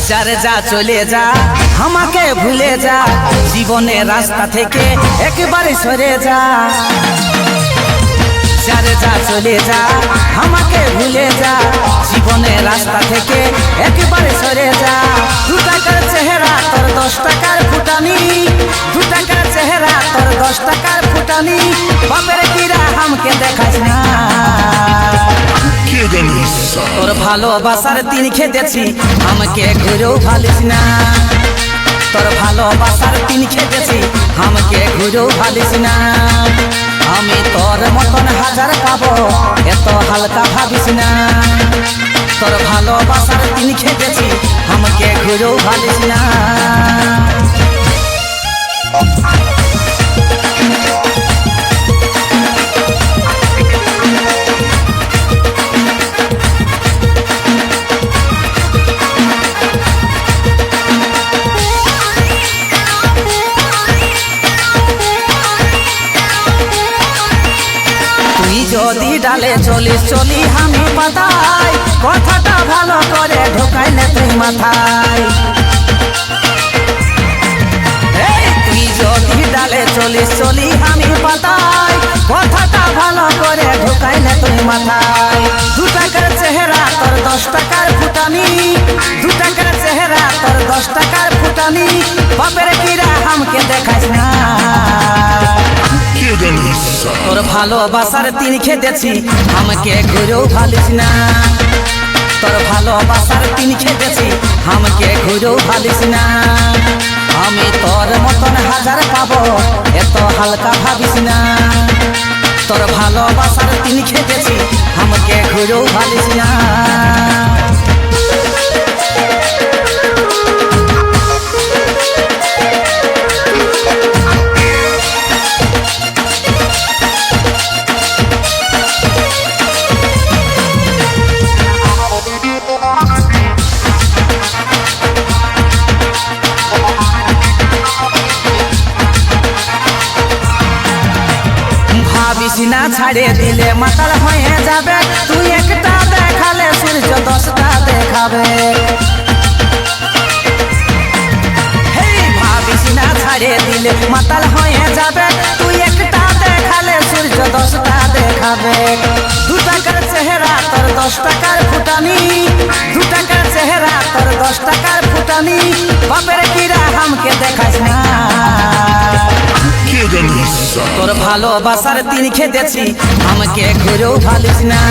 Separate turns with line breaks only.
যারে যা চলে যা আমাকে ভুলে যা, জীবনের রাস্তা থেকে একেবারে সরে যা। যারে যা চলে যা আমাকে ভুলে যা, জীবনের রাস্তা থেকে একেবারে সরে যা। 2 টাকার চেহারা তোর 10 টাকার ফুটানি, 2 টাকার চেহারা তোর 10 টাকার ফুটানি। বাপের কিরা আমাকে দেখাস না, তোর ভালোবাসার দিন খেতেছি আমাকে ঘুরেও ভালিস না। তোর ভালোবাসার দিন খেতেছি আমাকে ঘুরেও ভালিস না। আমি তোর মতন হাজার পাবো এত হালকা ভাবিস না। তোর ভালোবাসার দিন খেতেছি আমাকে ঘুরেও ভালিস না। যদি ডালে চলিস চলি আমি পাতাই, কথাটা ভালো করে ঢোকাইলে তুই মাথায়। তুই যদি ডালে চলিস চলি আমি পাতাই, কথাটা ভালো করে ঢোকাইলে তুই মাথায়। 2 টাকার চেহারা তোর 10 টাকার ফুটানি, 2 টাকার চেহারা তোর 10 টাকার ফুটানি। বাপের কিরা আমাকে দেখাস না, তোর ভালোবাসার দিন খেতেছি আমাকে ঘুরেও ভালিস না। তোর ভালোবাসার দিন খেতেছি আমাকে ঘুরেও ভালিস না। আমি তোর মতন হাজার পাবো এত হালকা ভাবিস না। তোর ভালোবাসার দিন খেতেছি আমাকে ঘুরেও ভালিস না। ভাবিস না ছাড়ে দিলে মাতাল হয়ে যাবে, তুই একটা দেখালে সূর্য 10টা দেখাবে। ভাবিস না ছাড়ে দিলে মাতাল হয়ে যাবে, তুই একটা দেখালে সূর্য 10টা দেখাবে। 2 টাকার চেহারা তোর 10 টাকার ফুটানি, 2 টাকার চেহারা তোর 10 টাকার ফুটানি। বাপের কিরা আমাকে দেখাস না, তোর ভালোবাসার দিন খেতেছি আমাকে ঘুরেও ভালিস না।